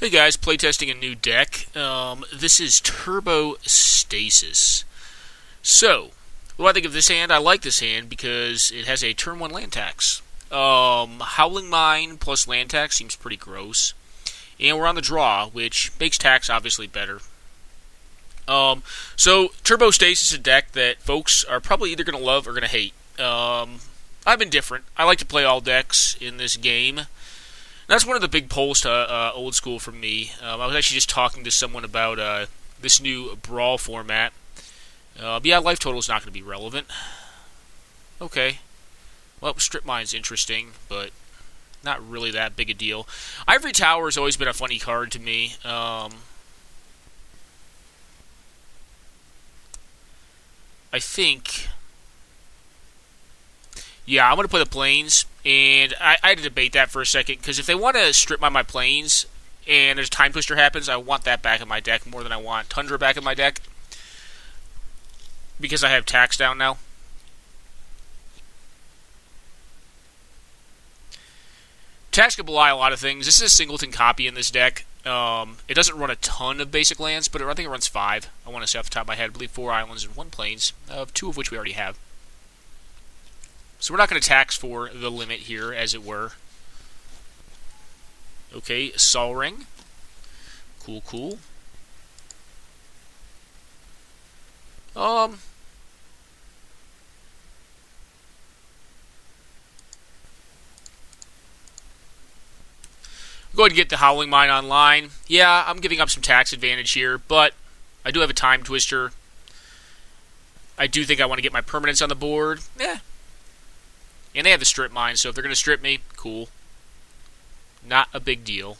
Hey guys, playtesting a new deck. This is Turbo Stasis. So, what do I think of this hand? I like this hand because it has a turn 1 land tax. Howling Mine plus land tax seems pretty gross. And we're on the draw, which makes tax obviously better. So Turbo Stasis is a deck that folks are probably either going to love or going to hate. I'm indifferent. I like to play all decks in this game. That's one of the big pulls to old school from me. I was actually just talking to someone about this new Brawl format. Yeah, life total is not going to be relevant. Okay. Well, Strip Mine's interesting, but not really that big a deal. Ivory Tower has always been a funny card to me. I think... Yeah, I'm going to play the Plains, and I had to debate that for a second, because if they want to strip mine my Plains, and there's a Time Twister happens, I want that back in my deck more than I want Tundra back in my deck, because I have tax down now. Tax could belie a lot of things. This is a singleton copy in this deck. It doesn't run a ton of basic lands, but I think it runs 5. I want to say off the top of my head, I believe 4 islands and 1 Plains, 2 of which we already have. So we're not going to tax for the limit here, as it were. Okay, Sol Ring. Cool, cool. Go ahead and get the Howling Mine online. Yeah, I'm giving up some tax advantage here, but I do have a Time Twister. I do think I want to get my permanents on the board. And they have the Strip Mine, so if they're going to strip me, cool. Not a big deal.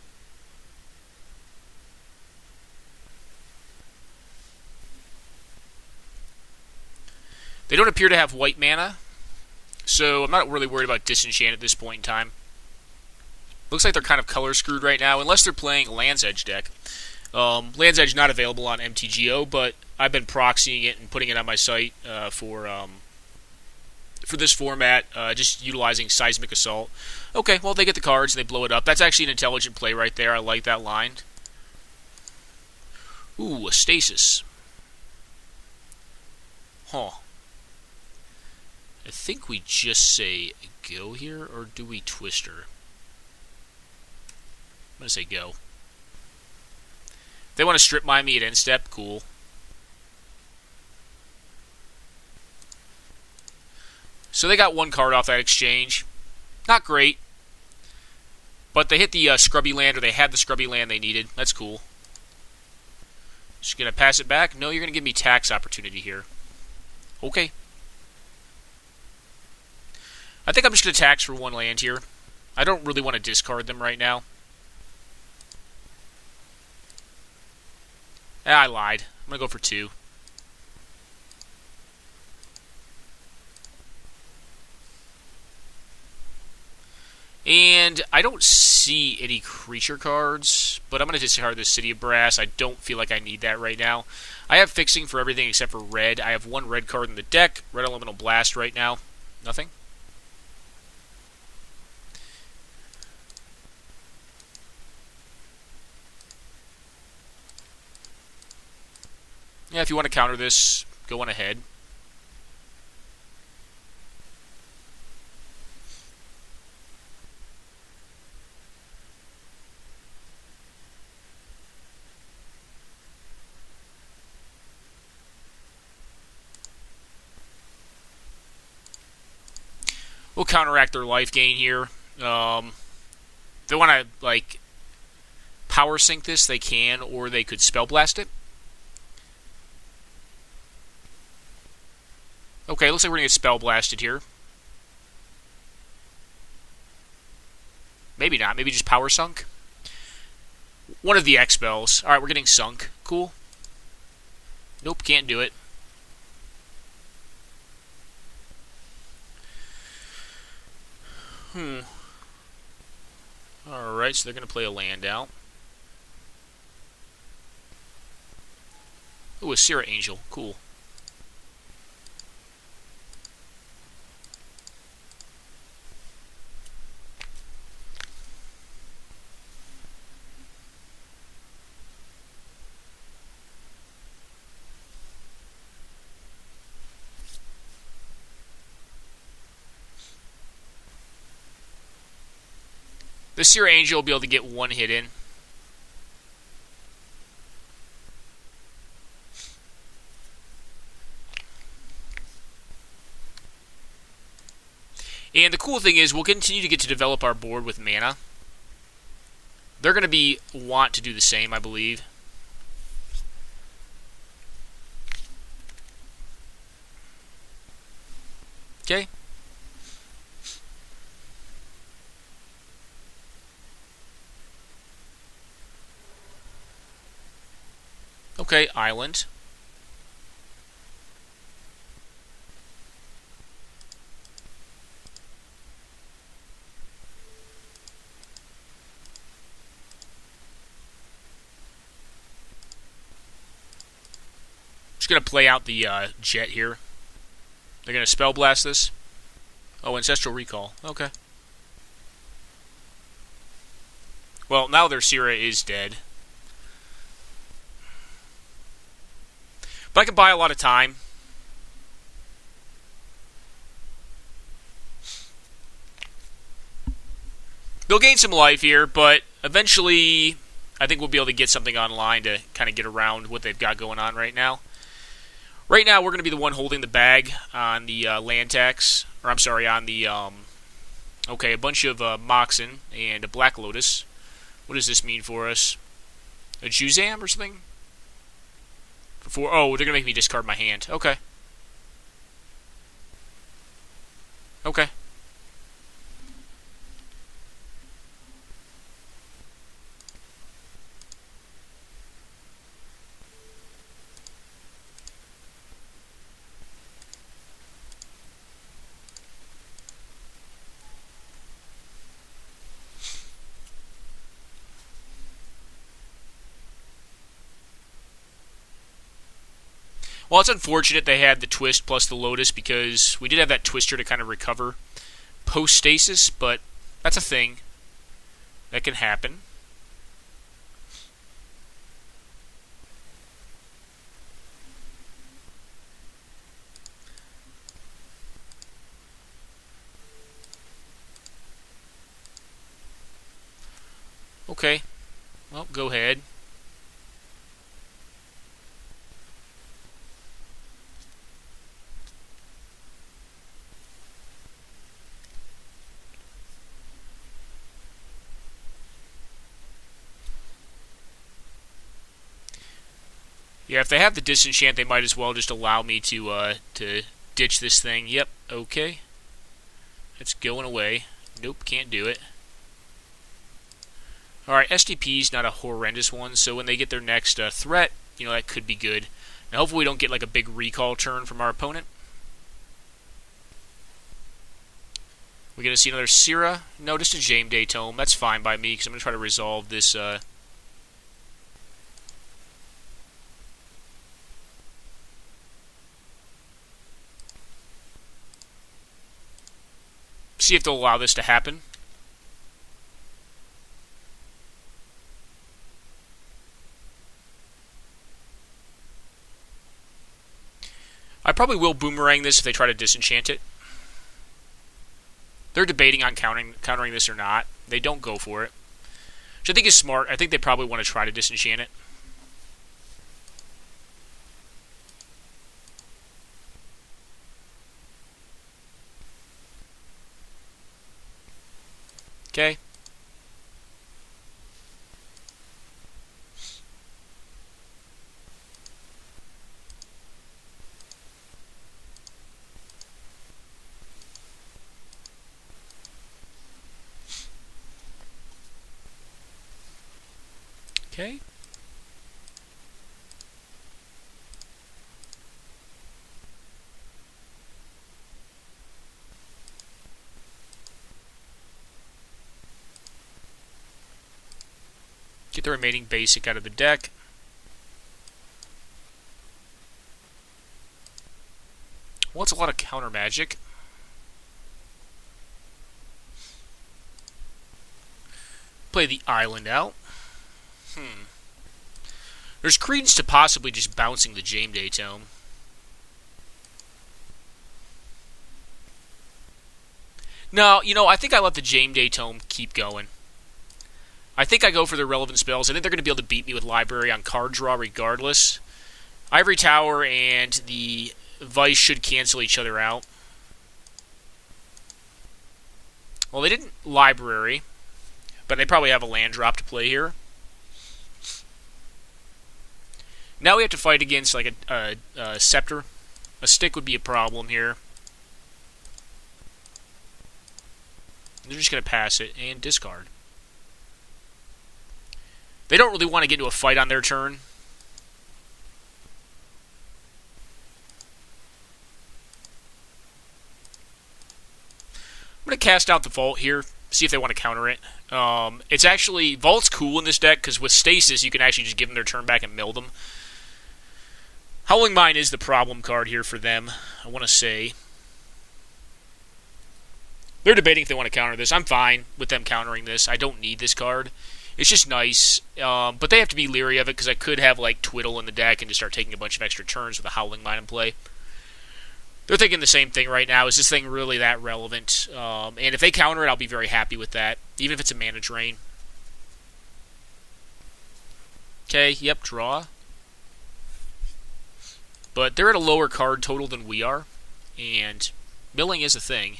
They don't appear to have white mana, so I'm not really worried about Disenchant at this point in time. Looks like they're kind of color screwed right now, unless they're playing Land's Edge deck. Land's Edge not available on MTGO, but I've been proxying it and putting it on my site for this format, just utilizing Seismic Assault. Okay, well, they get the cards and they blow it up. That's actually an intelligent play right there. I like that line. Ooh, a Stasis. Huh. I think we just say go here, or do we Twister? I'm going to say go. If they want to strip mine me at end step, cool. So they got 1 card off that exchange. Not great. But they hit the scrubby land, or they had the scrubby land they needed. That's cool. Just going to pass it back? No, you're going to give me tax opportunity here. Okay. I think I'm just going to tax for 1 land here. I don't really want to discard them right now. I lied. I'm going to go for 2. And I don't see any creature cards, but I'm going to discard this City of Brass. I don't feel like I need that right now. I have fixing for everything except for red. I have 1 red card in the deck. Red Elemental Blast right now. Nothing. Yeah, if you want to counter this, go on ahead. We'll counteract their life gain here. If they want to, like, power sink this, they can, or they could spell blast it. Okay, looks like we're going to get spell blasted here. Maybe not. Maybe just power sunk. One of the X spells. Alright, we're getting sunk. Cool. Nope, can't do it. Alright, so they're going to play a land out. Ooh, a Seer Angel. Cool. The Seer Angel will be able to get one hit in. And the cool thing is we'll continue to get to develop our board with mana. They're going to want to do the same, I believe. Okay. Okay, island. Just going to play out the jet here. They're going to spell blast this. Oh, Ancestral Recall. Okay. Well, now their Sira is dead. But I can buy a lot of time. They'll gain some life here, but eventually I think we'll be able to get something online to kind of get around what they've got going on right now. Right now, we're going to be the one holding the bag on the land tax. Or, I'm sorry, on the... okay, a bunch of Moxen and a Black Lotus. What does this mean for us? A Juzam or something? Oh, they're going to make me discard my hand. Okay. Okay. Well, it's unfortunate they had the Twist plus the Lotus because we did have that Twister to kind of recover post-stasis, but that's a thing that can happen. Okay. Well, go ahead. Yeah, if they have the disenchant, they might as well just allow me to ditch this thing. Yep, okay. It's going away. Nope, can't do it. Alright, STP's not a horrendous one, so when they get their next threat, you know, that could be good. Now, hopefully we don't get like a big recall turn from our opponent. We're going to see another Sira. No, just a James Day Tome. That's fine by me, because I'm going to try to resolve this... see if they'll allow this to happen. I probably will boomerang this if they try to disenchant it. They're debating on countering this or not. They don't go for it, which I think is smart. I think they probably want to try to disenchant it. Okay. Okay. Get the remaining basic out of the deck. Well, it's a lot of counter magic. Play the island out. There's credence to possibly just bouncing the James Day Tome. No, you know, I think I let the James Day Tome keep going. I think I go for the relevant spells. I think they're going to be able to beat me with library on card draw regardless. Ivory Tower and the Vise should cancel each other out. Well, they didn't library, but they probably have a land drop to play here. Now we have to fight against like a scepter. A stick would be a problem here. They're just going to pass it and discard. They don't really want to get into a fight on their turn. I'm going to cast out the Vault here, see if they want to counter it. It's actually, Vault's cool in this deck, because with Stasis, you can actually just give them their turn back and mill them. Howling Mine is the problem card here for them, I want to say. They're debating if they want to counter this. I'm fine with them countering this. I don't need this card. It's just nice, but they have to be leery of it, because I could have, like, Twiddle in the deck and just start taking a bunch of extra turns with a Howling Mine in play. They're thinking the same thing right now. Is this thing really that relevant? And if they counter it, I'll be very happy with that, even if it's a mana drain. Okay, yep, draw. But they're at a lower card total than we are, and milling is a thing.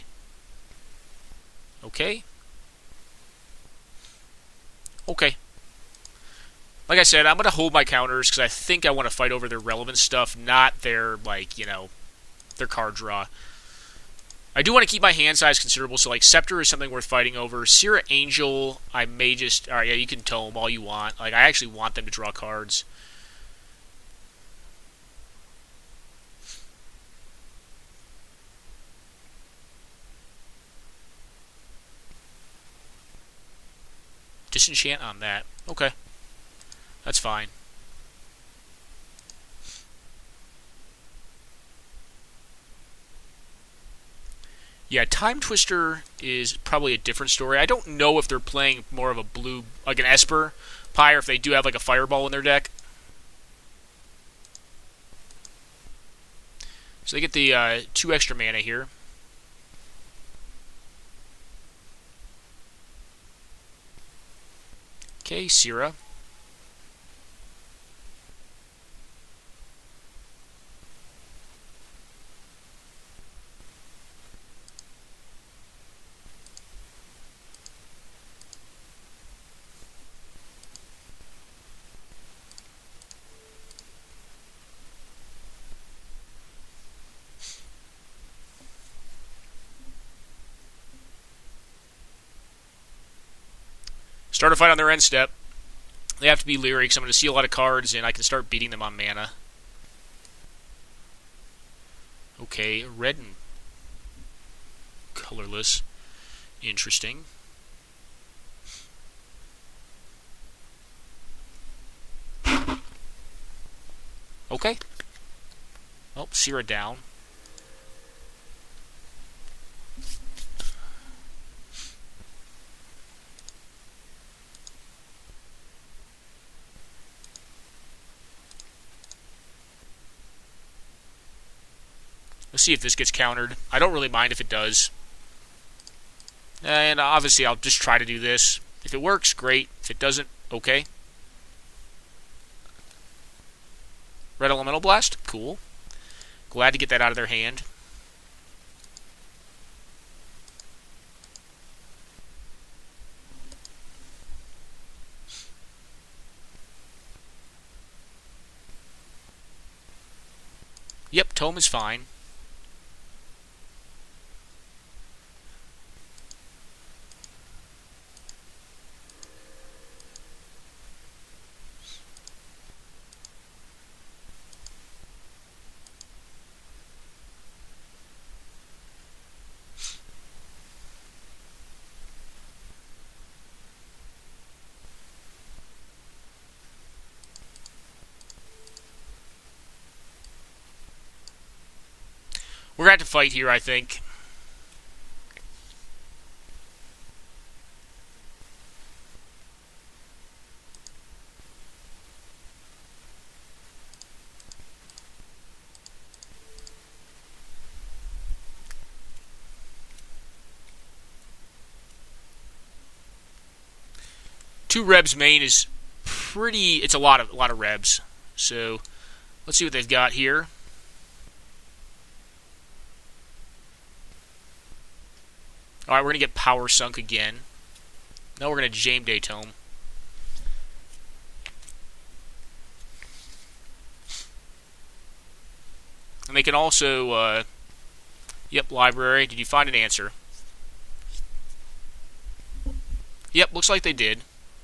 Okay. Okay. Like I said, I'm going to hold my counters, because I think I want to fight over their relevant stuff, not their, like, you know, their card draw. I do want to keep my hand size considerable, so like Scepter is something worth fighting over. Seer Angel, I may just... Alright, yeah, you can tome all you want. Like, I actually want them to draw cards. Disenchant on that. Okay. That's fine. Yeah, Time Twister is probably a different story. I don't know if they're playing more of a blue, like an Esper Pie, or if they do have like a Fireball in their deck. So they get the 2 extra mana here. Okay, Sira. Start a fight on their end step. They have to be leery, because I'm going to see a lot of cards, and I can start beating them on mana. Okay, red and colorless. Interesting. Okay. Oh, Sierra down. Let's see if this gets countered. I don't really mind if it does. And obviously I'll just try to do this. If it works, great. If it doesn't, okay. Red Elemental Blast? Cool. Glad to get that out of their hand. Yep, Tome is fine. We're going to have to fight here, I think. 2 rebs main is pretty. It's a lot of rebs. So let's see what they've got here. All right, we're gonna get power sunk again. Now we're gonna James Daytome. And they can also, yep, library. Did you find an answer? Yep, looks like they did.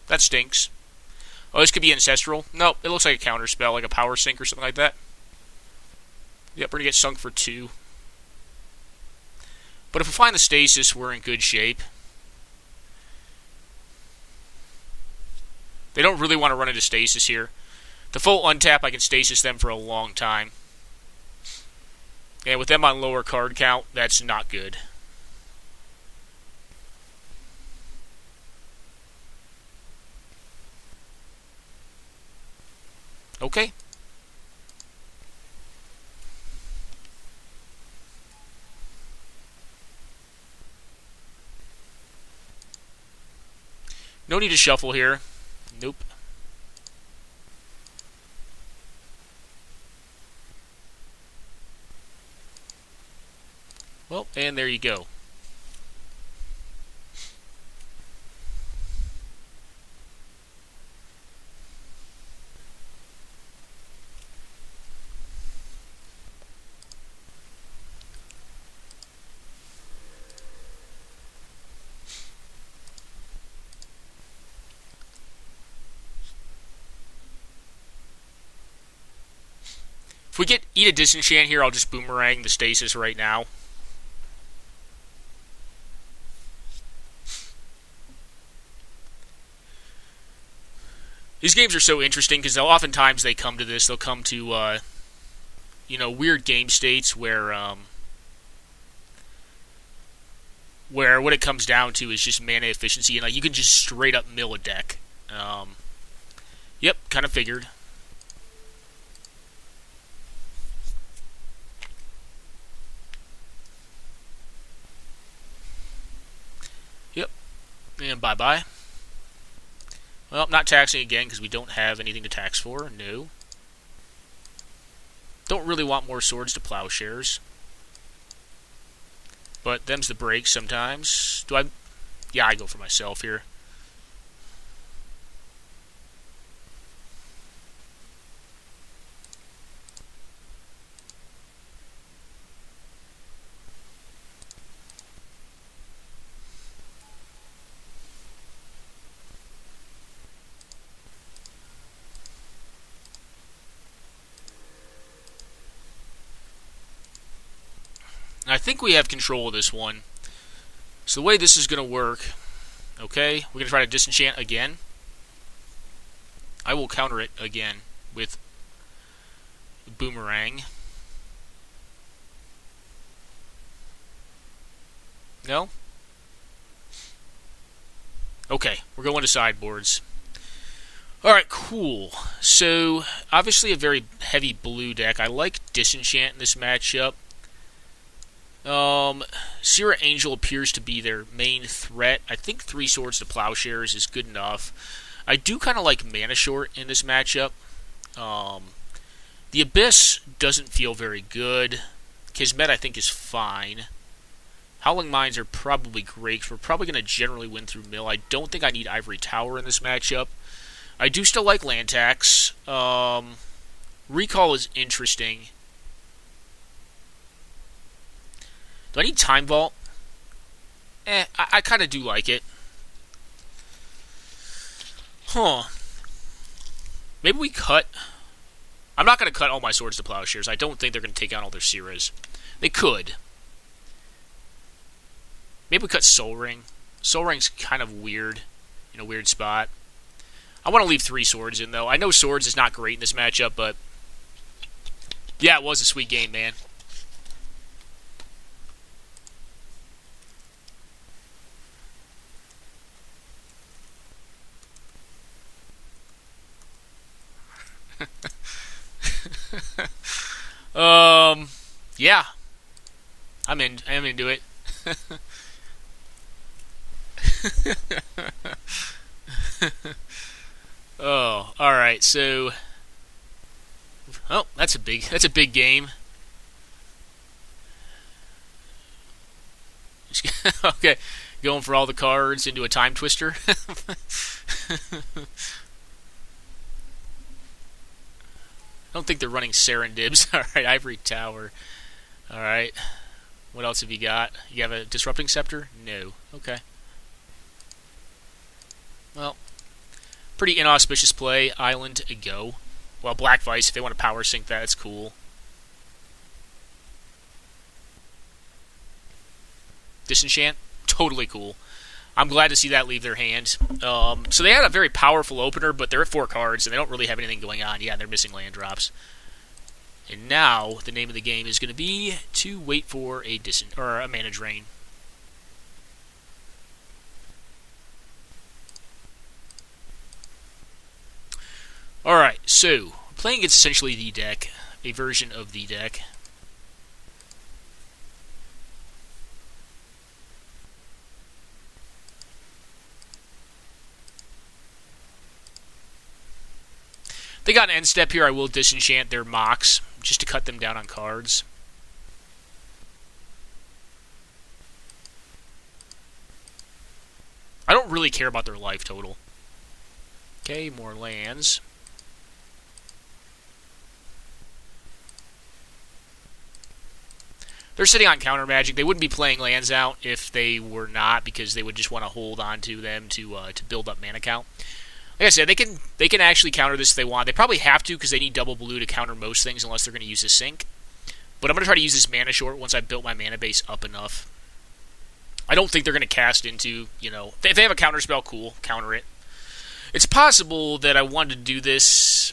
That stinks. Oh, this could be ancestral. Nope, it looks like a counter spell, like a power sink or something like that. Yep, we're gonna get sunk for 2. But if we find the stasis, we're in good shape. They don't really want to run into stasis here. The full untap, I can stasis them for a long time. And with them on lower card count, that's not good. Okay. No need to shuffle here. Nope. Well, and there you go. If we get Eat a Disenchant here, I'll just boomerang the stasis right now. These games are so interesting because oftentimes they come to this. They'll come to, weird game states where what it comes down to is just mana efficiency, and like you can just straight up mill a deck. Yep, kind of figured. Yep, and bye-bye. Well, not taxing again because we don't have anything to tax for. No. Don't really want more swords to plowshares. But them's the breaks sometimes. Do I? Yeah, I go for myself here. I think we have control of this one. So the way this is going to work, okay, we're going to try to disenchant again. I will counter it again with boomerang. No? Okay, we're going to sideboards. Alright, cool. So, obviously a very heavy blue deck. I like disenchant in this matchup. Seer Angel appears to be their main threat. I think 3 Swords to Plowshares is good enough. I do kind of like Mana Short in this matchup. The Abyss doesn't feel very good. Kismet I think is fine. Howling Mines are probably great, because we're probably going to generally win through mill. I don't think I need Ivory Tower in this matchup. I do still like land tax. Recall is interesting. Do I need Time Vault? I kind of do like it. Huh. Maybe we cut. I'm not going to cut all my Swords to Plowshares. I don't think they're going to take out all their Seeras. They could. Maybe we cut Soul Ring. Soul Ring's kind of weird. In a weird spot. I want to leave 3 Swords in, though. I know Swords is not great in this matchup, but... yeah, it was a sweet game, man. Yeah. I'm into it. Oh, all right. So, oh, that's a big game. Okay, going for all the cards into a time twister. I don't think they're running Serendibs. All right, Ivory Tower. All right. What else have you got? You have a Disrupting Scepter? No. Okay. Well, pretty inauspicious play. Island a go. Well, Black Vise, if they want to power sync that, it's cool. Disenchant? Totally cool. I'm glad to see that leave their hand. So they had a very powerful opener, but they're at 4 cards, and they don't really have anything going on. Yeah, they're missing land drops. And now, the name of the game is going to be to wait for a mana drain. Alright, so, playing against essentially the deck, a version of the deck. They got an end step here. I will disenchant their mocks just to cut them down on cards. I don't really care about their life total. Okay, more lands. They're sitting on counter magic. They wouldn't be playing lands out if they were not, because they would just want to hold on to them to build up mana count. Like I said, they can actually counter this if they want. They probably have to because they need double blue to counter most things unless they're going to use a sync. But I'm going to try to use this mana short once I've built my mana base up enough. I don't think they're going to cast into, if they have a counter spell, cool, counter it. It's possible that I wanted to do this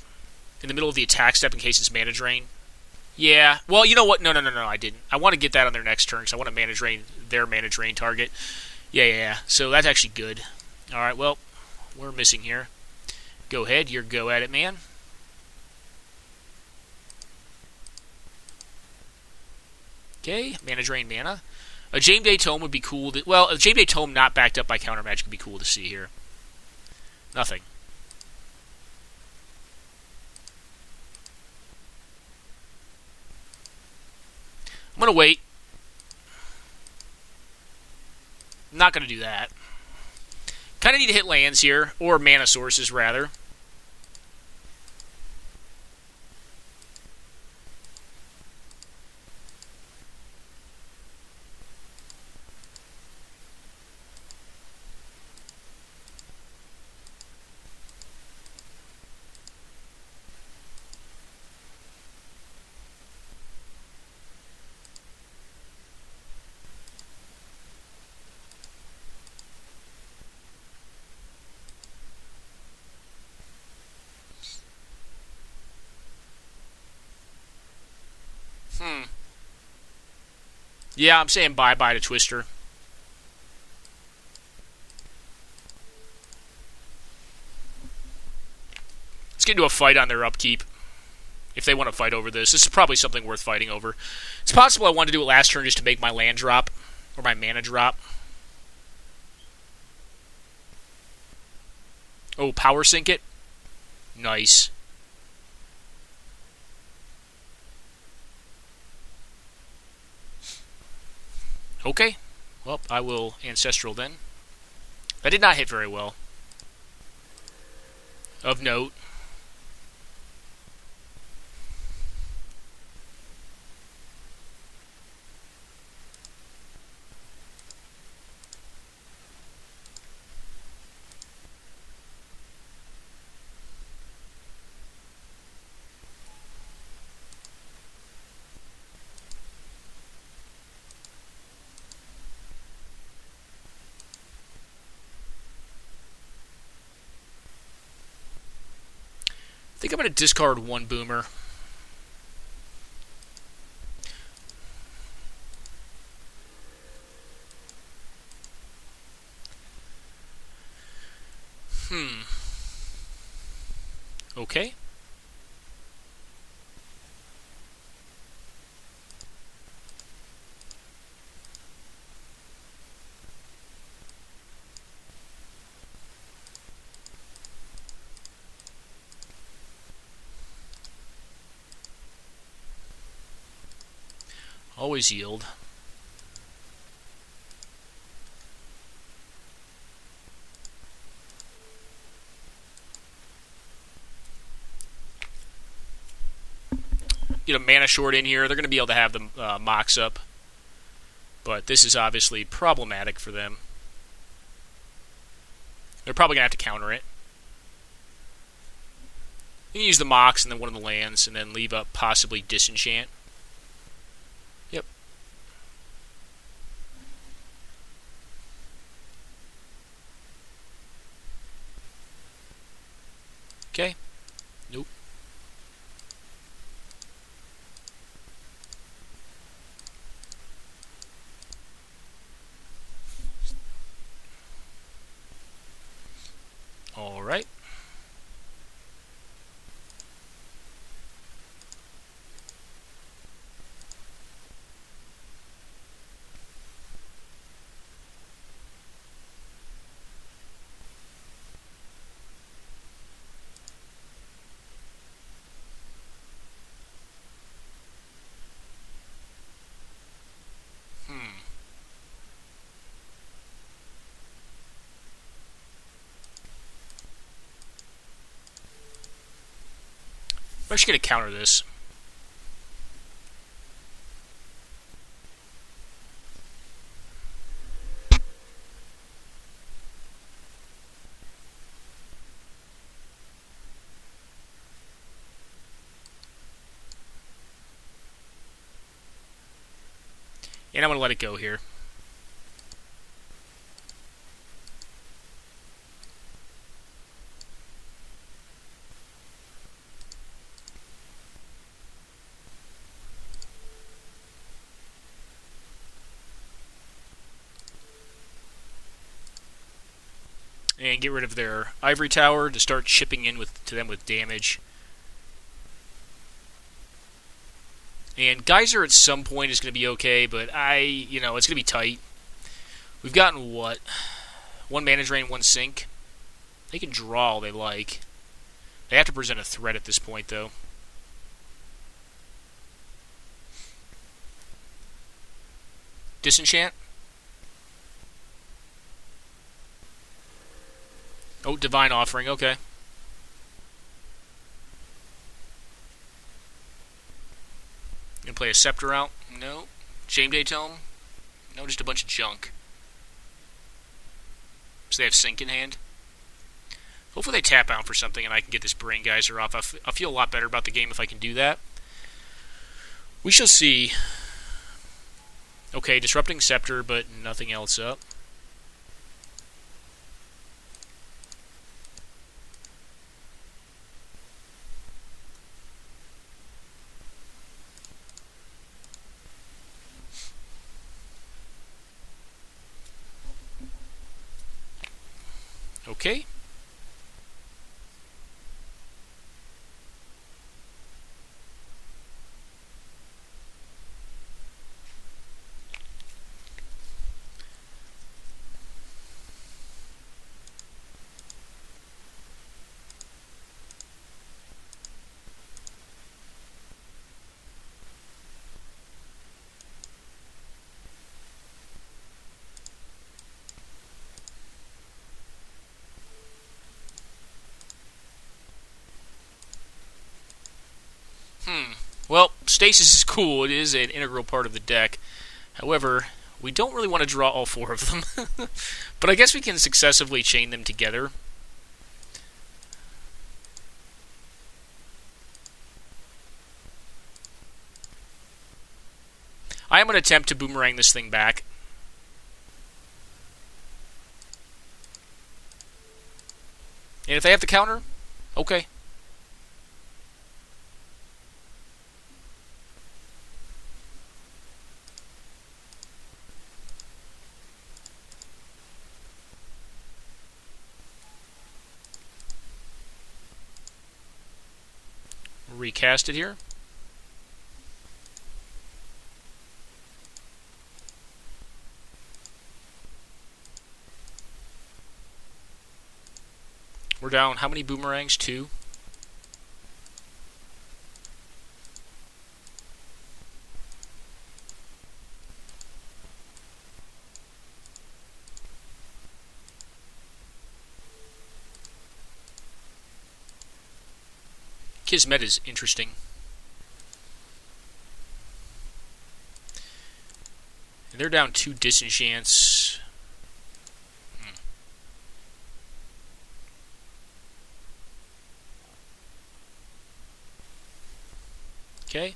in the middle of the attack step in case it's mana drain. Yeah, well, you know what? No, I didn't. I want to get that on their next turn because I want to mana drain their mana drain target. Yeah. So that's actually good. All right, well, we're missing here. Go ahead, you're go at it, man. Okay, mana drain mana. A James Day Tome would be cool. Well, a James Day Tome not backed up by counter magic would be cool to see here. Nothing. I'm going to wait. I'm not going to do that. Kind of need to hit lands here, or mana sources, rather. Yeah, I'm saying bye-bye to Twister. Let's get into a fight on their upkeep. If they want to fight over this. This is probably something worth fighting over. It's possible I wanted to do it last turn just to make my land drop. Or my mana drop. Oh, power sync it? Nice. Okay. Well, I will Ancestral then. That did not hit very well. Of note. I think I'm going to discard one Boomer. Okay. Always yield. Get a mana short in here. They're going to be able to have the Mox up. But this is obviously problematic for them. They're probably going to have to counter it. You can use the Mox and then one of the lands, and then leave up possibly Disenchant. Yep. Okay. Nope. All right. I'm actually going to counter this. And I'm going to let it go here. And get rid of their ivory tower to start chipping in to them with damage. And Geyser at some point is going to be okay, but it's going to be tight. We've gotten what? 1 mana drain, 1 sink. They can draw all they like. They have to present a threat at this point, though. Disenchant. Oh, Divine Offering, okay. Gonna play a Scepter out? No. Shame Day Tome? No, just a bunch of junk. So they have Sink in hand. Hopefully they tap out for something and I can get this Brain Geyser off. I feel a lot better about the game if I can do that. We shall see. Okay, Disrupting Scepter, but nothing else up. Okay. Well, Stasis is cool. It is an integral part of the deck. However, we don't really want to draw all 4 of them. But I guess we can successively chain them together. I am going to attempt to boomerang this thing back. And if they have the counter, okay. Recast it here. We're down how many boomerangs? 2. Kismet is interesting. And they're down 2 disenchants. Okay.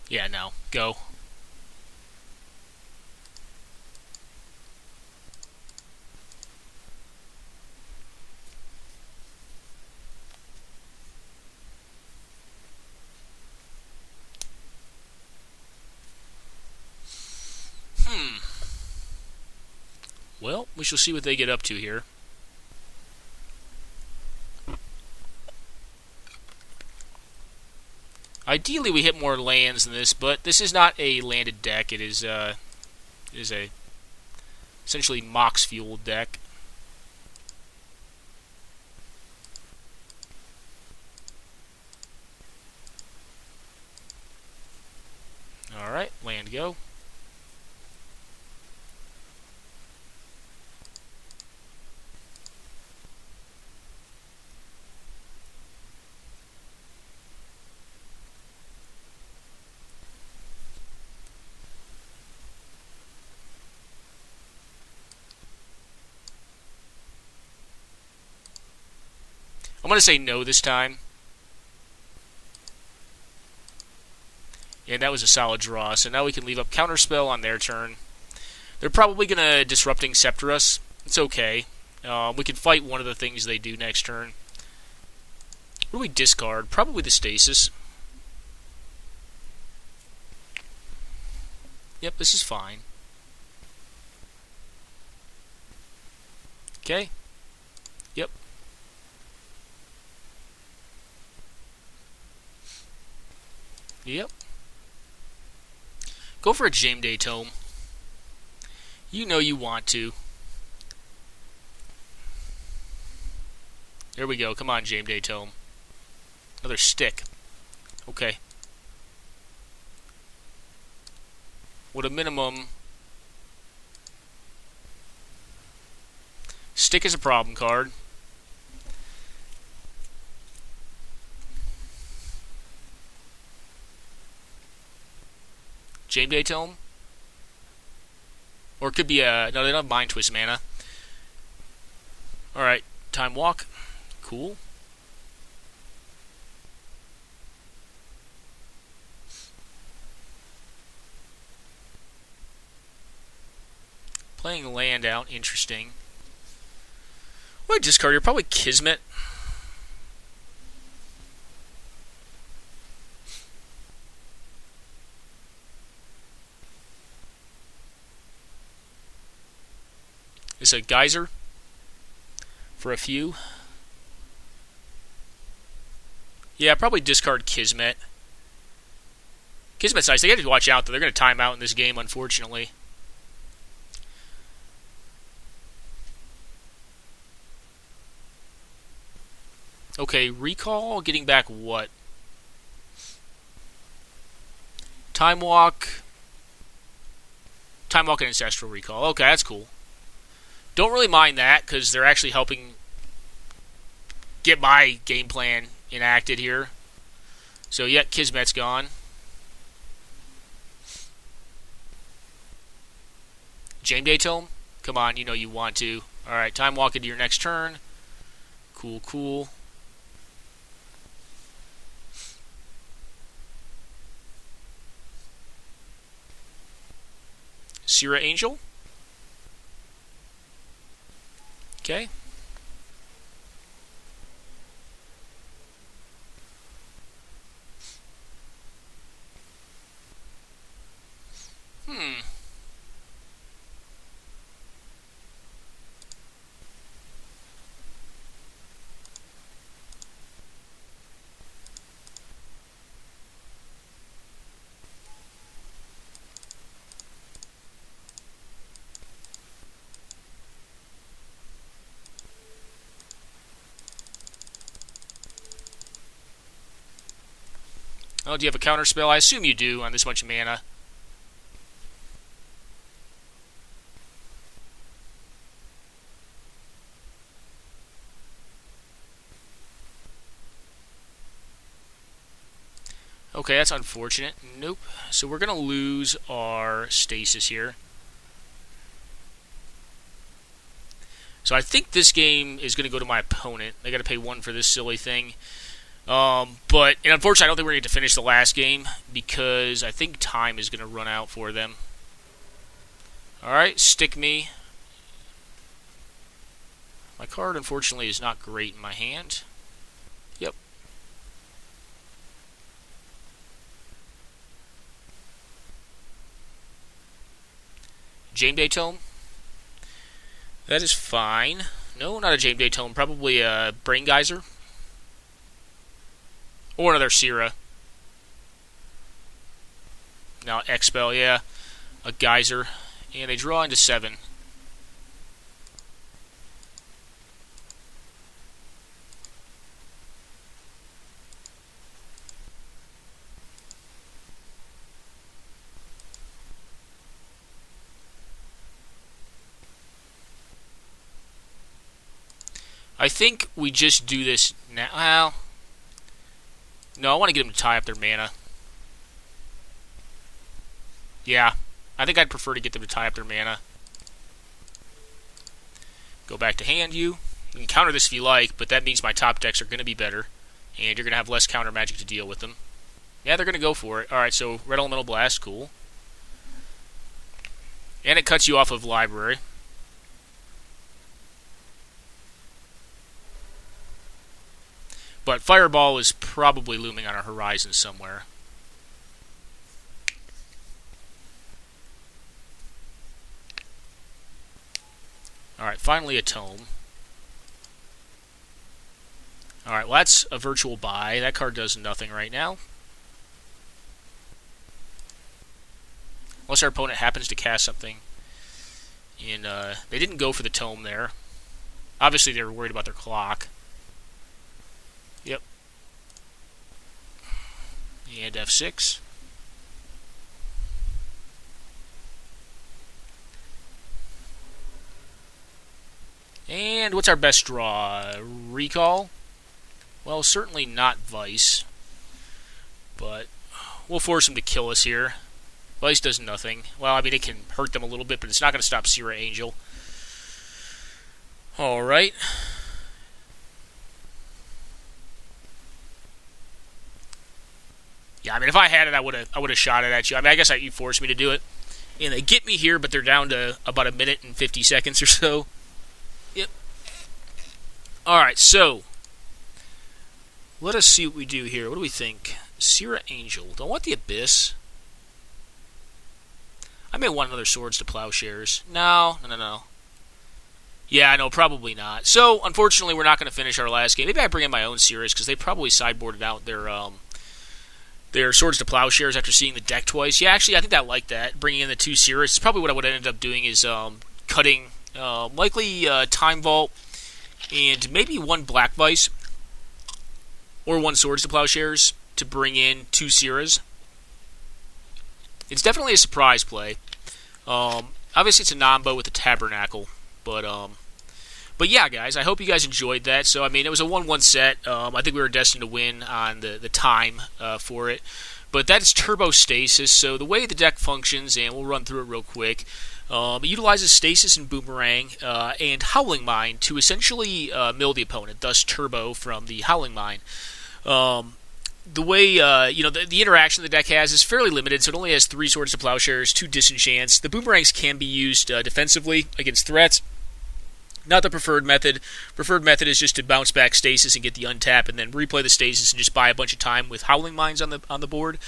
Yeah, no. Go. Well, we shall see what they get up to here. Ideally, we hit more lands than this, but this is not a landed deck. It is a essentially Mox fueled deck. All right, land go. I'm going to say no this time. And that was a solid draw, so now we can leave up Counterspell on their turn. They're probably going to Disrupting Scepter us. It's okay. We can fight one of the things they do next turn. What do we discard? Probably the Stasis. Yep, this is fine. Okay. Yep. Yep. Go for a Jame Day Tome. You know you want to. There we go. Come on, Jame Day Tome. Another stick. Okay. What a minimum. Stick is a problem card. Jame Day Tome? Or it could be a... No, they don't have Mind Twist mana. Alright, Time Walk. Cool. Playing land out, interesting. What discard here? Probably Kismet. It's a Geyser for a few. Yeah, probably discard Kismet. Kismet's nice. They got to watch out, though. They're going to time out in this game, unfortunately. Okay, Recall, getting back what? Time Walk. Time Walk and Ancestral Recall. Okay, that's cool. Don't really mind that, because they're actually helping get my game plan enacted here. So, yeah, Kismet's gone. Jame Day Tome? Come on, you know you want to. Alright, Time Walk into your next turn. Cool, cool. Syrah Angel? Okay. Oh, do you have a counter spell? I assume you do on this much mana. Okay, that's unfortunate. Nope. So we're going to lose our stasis here. So I think this game is going to go to my opponent. They got to pay 1 for this silly thing. But unfortunately, I don't think we're going to finish the last game because I think time is going to run out for them. Alright, stick me. My card, unfortunately, is not great in my hand. Yep. Jame Day Tome. That is fine. No, not a Jame Day Tome. Probably a Brain Geyser. Or another Sira. Now Expel, yeah. A Geyser. And they draw into 7. I think we just do this now. Well, no, I want to get them to tie up their mana. Yeah, I think I'd prefer to get them to tie up their mana. Go back to hand you. You can counter this if you like, but that means my top decks are going to be better. And you're going to have less counter magic to deal with them. Yeah, they're going to go for it. Alright, so Red Elemental Blast, cool. And it cuts you off of library. But Fireball is probably looming on our horizon somewhere. Alright, finally a Tome. Alright, well that's a virtual buy. That card does nothing right now. Unless our opponent happens to cast something. And they didn't go for the Tome there. Obviously they were worried about their clock. Yep. And F6. And what's our best draw? Recall? Well, certainly not Vice. But we'll force him to kill us here. Vice does nothing. Well, I mean, it can hurt them a little bit, but it's not going to stop Sierra Angel. Alright. Yeah, I mean, if I had it, I would have shot it at you. I mean, I guess you forced me to do it. And they get me here, but they're down to about 1 minute and 50 seconds or so. Yep. Alright, so let us see what we do here. What do we think? Sierra Angel. Don't want the Abyss. I may want another Swords to Plowshares. No. Yeah, no, probably not. So, unfortunately, we're not going to finish our last game. Maybe I bring in my own series, because they probably sideboarded out their Swords to Plowshares after seeing the deck twice. Yeah, actually, I think I like that. Bringing in the 2 Series. It's probably what I would end up doing is cutting likely Time Vault and maybe 1 Black Vise or 1 Swords to Plowshares to bring in 2 Sierras. It's definitely a surprise play. Obviously, it's a Nombo with a Tabernacle, but yeah, guys, I hope you guys enjoyed that. So, I mean, it was a 1-1 set. I think we were destined to win on the time for it. But that is Turbo Stasis. So the way the deck functions, and we'll run through it real quick, it utilizes Stasis and Boomerang and Howling Mine to essentially mill the opponent, thus Turbo from the Howling Mine. The way the interaction the deck has is fairly limited, so it only has 3 Swords to Plowshares, 2 Disenchants. The Boomerangs can be used defensively against threats. Not the preferred method. Preferred method is just to bounce back Stasis and get the untap, and then replay the Stasis and just buy a bunch of time with Howling Mines on the board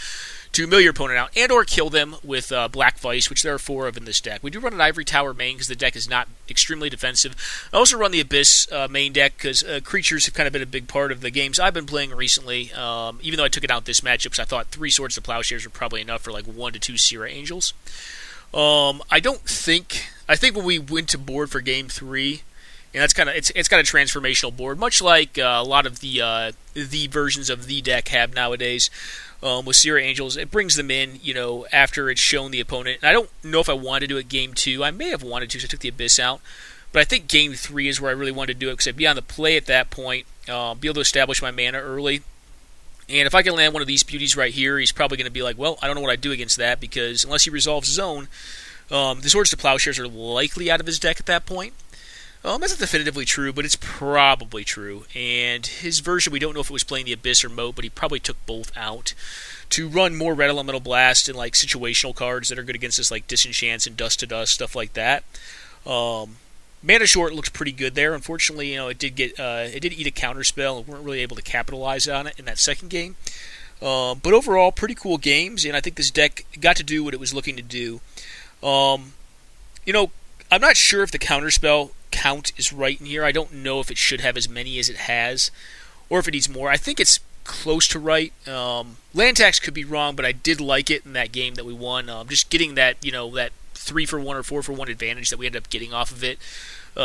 to mill your opponent out, and or kill them with Black Vise, which there are 4 of in this deck. We do run an Ivory Tower main because the deck is not extremely defensive. I also run the Abyss main deck because creatures have kind of been a big part of the games I've been playing recently, even though I took it out this matchup because I thought 3 Swords to Plowshares were probably enough for like 1 to 2 Sierra Angels. I think when we went to board for Game 3, And that's kind of it's got a transformational board, much like a lot of the versions of the deck have nowadays. With Seer Angels, it brings them in, after it's shown the opponent. And I don't know if I wanted to do it game 2. I may have wanted to, so I took the Abyss out. But I think game 3 is where I really wanted to do it, because I'd be on the play at that point, be able to establish my mana early. And if I can land one of these beauties right here, he's probably going to be like, well, I don't know what I'd do against that, because unless he resolves his own, the Swords to Plowshares are likely out of his deck at that point. That's not definitively true, but it's probably true. And his version, we don't know if it was playing the Abyss or Moat, but he probably took both out to run more Red Elemental Blast and like situational cards that are good against us, like Disenchants and Dust to Dust, stuff like that. Mana Short looked pretty good there. Unfortunately, it did eat a counter spell, and weren't really able to capitalize on it in that second game. But overall, pretty cool games, and I think this deck got to do what it was looking to do. I'm not sure if the counterspell count is right in here. I don't know if it should have as many as it has, or if it needs more. I think it's close to right. Land tax could be wrong, but I did like it in that game that we won. Just getting that, that 3-for-1 or 4-for-1 advantage that we ended up getting off of it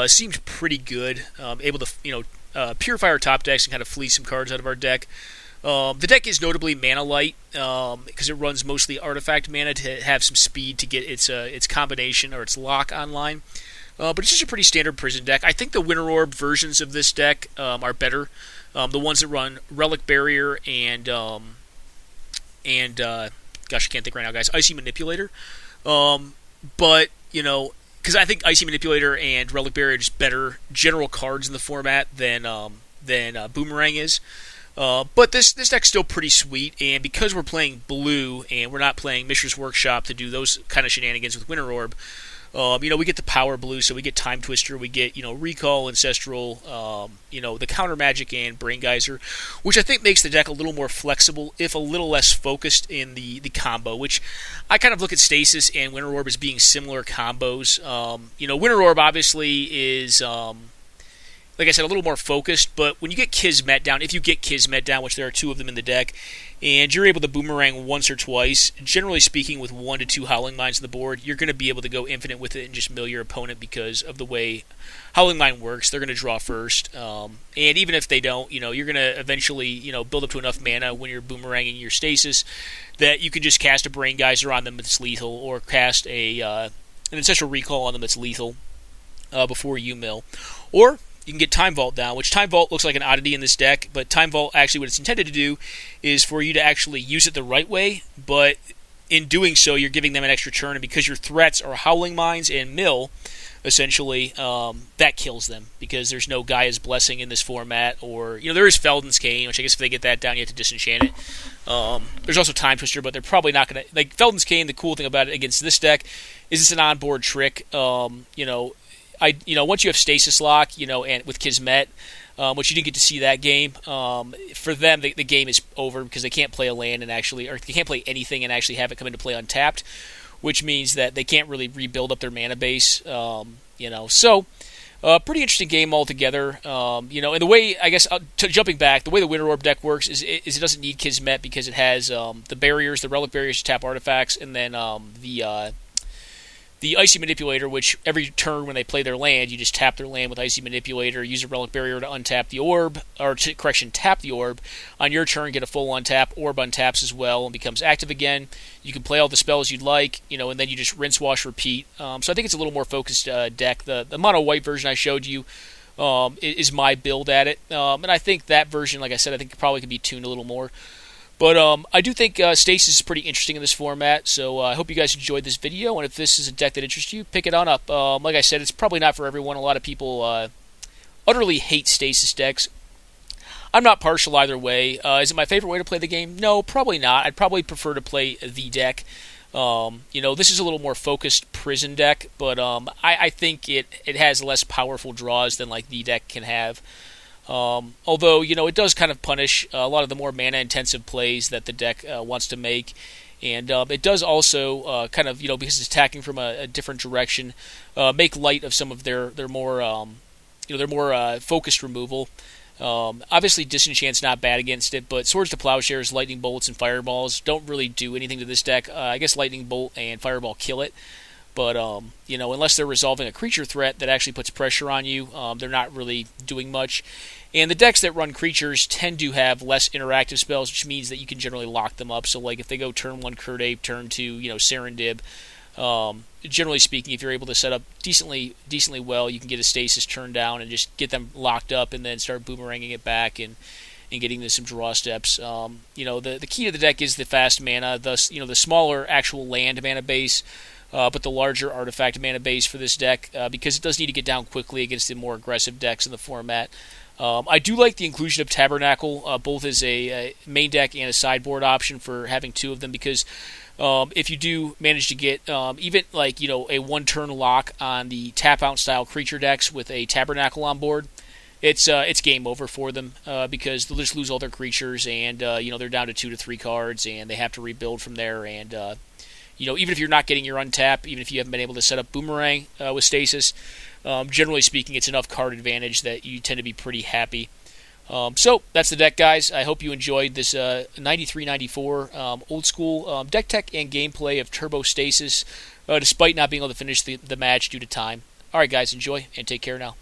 seemed pretty good. Able to, purify our top decks and kind of fleece some cards out of our deck. The deck is notably mana light because it runs mostly artifact mana to have some speed to get its combination or its lock online. But it's just a pretty standard prison deck. I think the Winter Orb versions of this deck are better. The ones that run Relic Barrier and gosh, I can't think right now, guys. Icy Manipulator. But because I think Icy Manipulator and Relic Barrier are just better general cards in the format than Boomerang is. But this deck's still pretty sweet, and because we're playing blue and we're not playing Mishra's Workshop to do those kind of shenanigans with Winter Orb, we get the power blue, so we get Time Twister, we get, Recall, Ancestral, the Counter Magic, and Brain Geyser, which I think makes the deck a little more flexible, if a little less focused in the combo, which I kind of look at Stasis and Winter Orb as being similar combos. Winter Orb obviously is, like I said, a little more focused, but when you get Kismet down, if you get Kismet down, which there are 2 of them in the deck, and you're able to boomerang once or twice, generally speaking with 1 to 2 Howling Mines on the board, you're going to be able to go infinite with it and just mill your opponent because of the way Howling Mine works. They're going to draw first, and even if they don't, you're going to eventually, build up to enough mana when you're boomeranging your Stasis that you can just cast a Brain Geyser on them that's lethal, or cast an Ancestral Recall on them that's lethal before you mill. Or you can get Time Vault down, which Time Vault looks like an oddity in this deck, but Time Vault, actually what it's intended to do is for you to actually use it the right way, but in doing so, you're giving them an extra turn, and because your threats are Howling Mines and Mill, essentially, that kills them, because there's no Gaia's Blessing in this format, or, there is Felden's Cane, which I guess if they get that down, you have to disenchant it. There's also Time Twister, but they're probably not going to, like, Felden's Cane, the cool thing about it against this deck is it's an onboard trick. Once you have Stasis Lock, and with Kismet, which you didn't get to see that game, for them, the game is over because they can't play a land or they can't play anything and actually have it come into play untapped, which means that they can't really rebuild up their mana base, So, pretty interesting game altogether, and the way, I guess, jumping back, the way the Winter Orb deck works is it doesn't need Kismet because it has the barriers, the Relic Barriers to tap artifacts, and then the Icy Manipulator, which every turn when they play their land, you just tap their land with Icy Manipulator, use a Relic Barrier to untap the orb, tap the orb. On your turn, get a full untap. Orb untaps as well and becomes active again. You can play all the spells you'd like, and then you just rinse, wash, repeat. So I think it's a little more focused deck. The mono white version I showed you is my build at it. And I think that version, like I said, I think probably could be tuned a little more. But I do think Stasis is pretty interesting in this format, so I hope you guys enjoyed this video, and if this is a deck that interests you, pick it on up. Like I said, it's probably not for everyone. A lot of people utterly hate Stasis decks. I'm not partial either way. Is it my favorite way to play the game? No, probably not. I'd probably prefer to play the deck. This is a little more focused prison deck, but I think it has less powerful draws than like the deck can have. Although, it does kind of punish a lot of the more mana-intensive plays that the deck wants to make. And it does also kind of, because it's attacking from a different direction, make light of some of their more, their more focused removal. Obviously, Disenchant's not bad against it, but Swords to Plowshares, Lightning Bolts, and Fireballs don't really do anything to this deck. I guess Lightning Bolt and Fireball kill it. But unless they're resolving a creature threat that actually puts pressure on you, they're not really doing much. And the decks that run creatures tend to have less interactive spells, which means that you can generally lock them up. So, like if they go turn 1 Kurt Ape, turn 2, Serendib. Generally speaking, if you're able to set up decently well, you can get a stasis turned down and just get them locked up, and then start boomeranging it back and getting into some draw steps. The key to the deck is the fast mana, the smaller actual land mana base. But the larger artifact mana base for this deck, because it does need to get down quickly against the more aggressive decks in the format. I do like the inclusion of Tabernacle, both as a main deck and a sideboard option for having 2 of them, because if you do manage to get even a 1-turn lock on the tap-out style creature decks with a Tabernacle on board, it's game over for them, because they'll just lose all their creatures, and they're down to 2 to 3 cards, and they have to rebuild from there. And even if you're not getting your untap, even if you haven't been able to set up Boomerang with Stasis, generally speaking, it's enough card advantage that you tend to be pretty happy. So that's the deck, guys. I hope you enjoyed this 93-94 old school deck tech and gameplay of Turbo Stasis, despite not being able to finish the match due to time. All right, guys, enjoy and take care now.